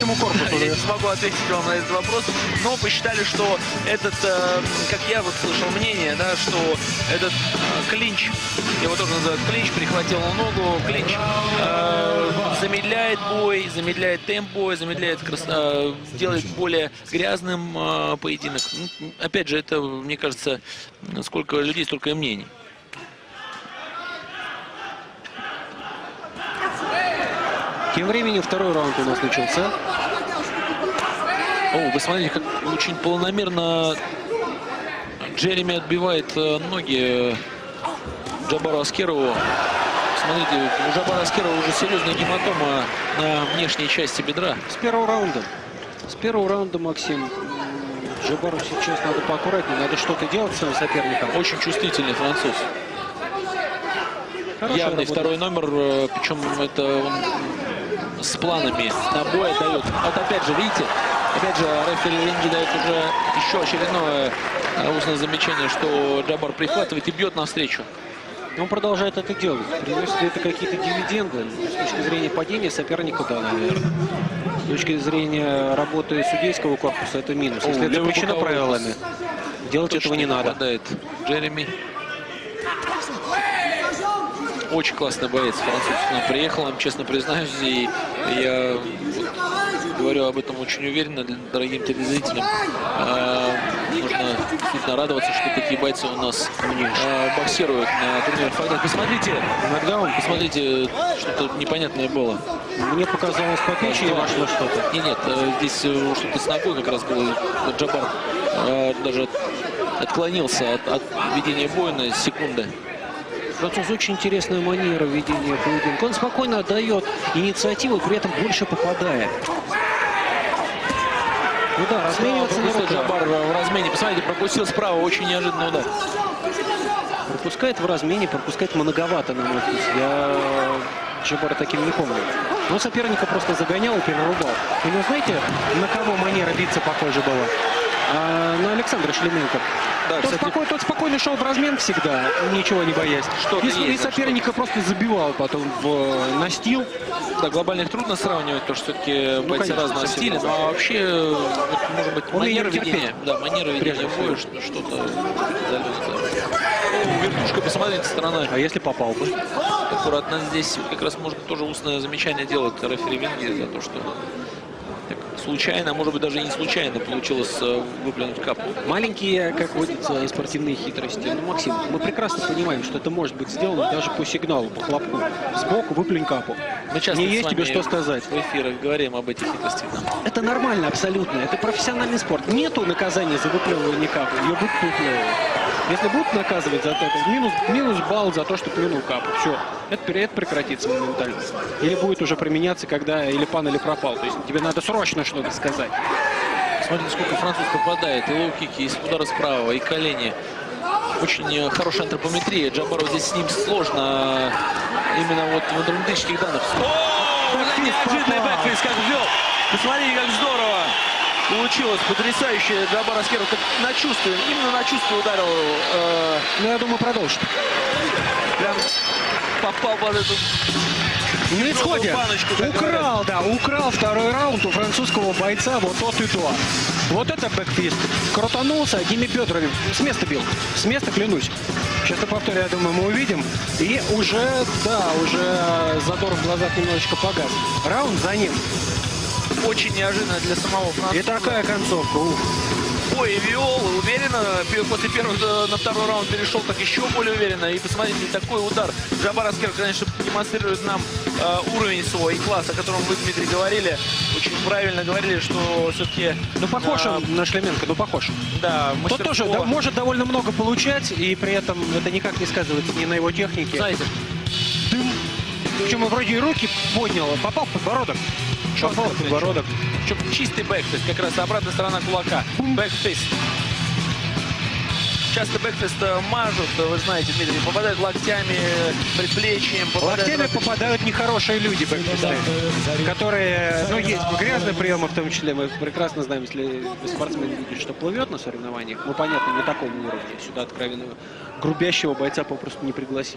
человеческому корпусу. Я не смогу ответить вам на этот вопрос, но посчитали, что этот, как я вот слышал мнение, да, что этот клинч, его тоже называют клинч, прихватил ногу, клинч замедляет бой, замедляет темп боя, замедляет, делает более грязным поединок. Ну, опять же, это, мне кажется, сколько людей, столько и мнений. Тем временем второй раунд у нас начался. О, вы смотрите, как очень планомерно Джереми отбивает ноги Джабару Аскерову. Смотрите, у Джабара Аскерова уже серьезная гематома на внешней части бедра. С первого раунда. С первого раунда, Максим, Джабару сейчас надо поаккуратнее, надо что-то делать с своим соперником. Очень чувствительный француз. Хорошая Явный работа. второй номер, причем это он с планами на бой дает. Вот опять же, видите, опять же, рефери ринги дает уже еще очередное устное замечание, что Джабар прихватывает и бьет навстречу. Он продолжает это делать. Приносит ли это какие-то дивиденды? С точки зрения падения соперника, да, наверное. С точки зрения работы судейского корпуса, это минус. Если это запрещено правилами, делать этого не надо. Джереми. Очень классный боец, француз. Он приехал, вам честно признаюсь, и я вот говорю об этом очень уверенно дорогим телезрителям. Нужно действительно радоваться, что такие бойцы у нас боксируют на турнире файтах. Посмотрите, Иногда он, посмотрите, что-то непонятное было. мне показалось, по печени вошло что-то. Нет, здесь что-то с ногой как раз было. Джабар даже отклонился от ведения боя на секунды. Француз очень интересная манера ведения поединка. Он спокойно отдает инициативу, при этом больше попадает. Ну да, размениваться не рука. Джабар в размене. Посмотрите, пропустил справа, очень неожиданный удар. Пропускает в размене, пропускает многовато, на мой вкус. Я Джабара таким не помню. Но соперника просто загонял и перерубал. И вы знаете, на кого манера биться похожа была? На Александра Шлеменко. Да, Тот спокойно шел в размен всегда, ничего не боясь. И соперника просто забивал потом в настил. Да, глобальных трудно сравнивать, потому что все-таки бойцы разного стиля. Но вообще, вот, может быть, манера ведения. Да, манера ведения боя, что-то. Вертушка, посмотрите, сторона. А если попал бы? Аккуратно здесь как раз можно тоже устное замечание делать рефери Винги за то, что так, случайно, может быть, даже и не случайно получилось выплюнуть капу. Маленькие, как водится, спортивные хитрости. Ну, Максим, мы прекрасно понимаем, что это может быть сделано даже по сигналу, по хлопку. Сбоку выплюнь капу. Мы часто не есть тебе что сказать. В эфирах говорим об этих хитростях. Это нормально абсолютно. Это профессиональный спорт. Нету наказания за выплевывание капы. Ее будут выплевывать. Если будут наказывать за это, минус балл за то, что плюнул капу. Все. Это прекратится моментально. Или будет уже применяться, когда или пан, или пропал. То есть тебе надо срочно что-то сказать. Смотрите, сколько француз попадает. И лоу-кики, и удары справа, и колени. Очень хорошая антропометрия. Джабару здесь с ним сложно. Именно вот в антропометрических данных. О, неожиданный бэкфейс, как ввел. Посмотрите, как здорово получилось. Потрясающе. Джабар Аскеров как на чувстве, именно на чувстве ударил. Ну, я думаю, продолжит. Прям попал под эту... На исходе украл второй раунд у французского бойца вот тот и то. Вот это бэкфист. Крутанулся одними бедрами. С места бил. С места, клянусь. Сейчас на повторе, я думаю, мы увидим. И уже задор в глазах немножечко погас. Раунд за ним. Очень неожиданно для самого француза. И такая концовка. Бой вел уверенно. После первого на второй раунд перешел так еще более уверенно. И посмотрите, такой удар. Джабар Аскеров, конечно, демонстрирует нам уровень свой и класс, о котором вы, Дмитрий, говорили. Очень правильно говорили, что все-таки... Ну, похож он на Шлеменко, ну, похож. Да, Тот тоже может довольно много получать, и при этом это никак не сказывается ни на его технике. Знаете, Дым. Причем и вроде и руки поднял, попал в подбородок. Попал в подбородок. Причем чистый бэкфист, как раз обратная сторона кулака. Бэкфист. Часто бэкфист мажут, вы знаете, Дмитрий, попадают локтями, предплечьем. Локтями попадают нехорошие люди, бэкфисты, которые, ну, есть грязные приемы в том числе. Мы прекрасно знаем, если спортсмен видит, что плывет на соревнованиях, ну, понятно, не такому уровню. Сюда откровенно грубящего бойца попросту не пригласили.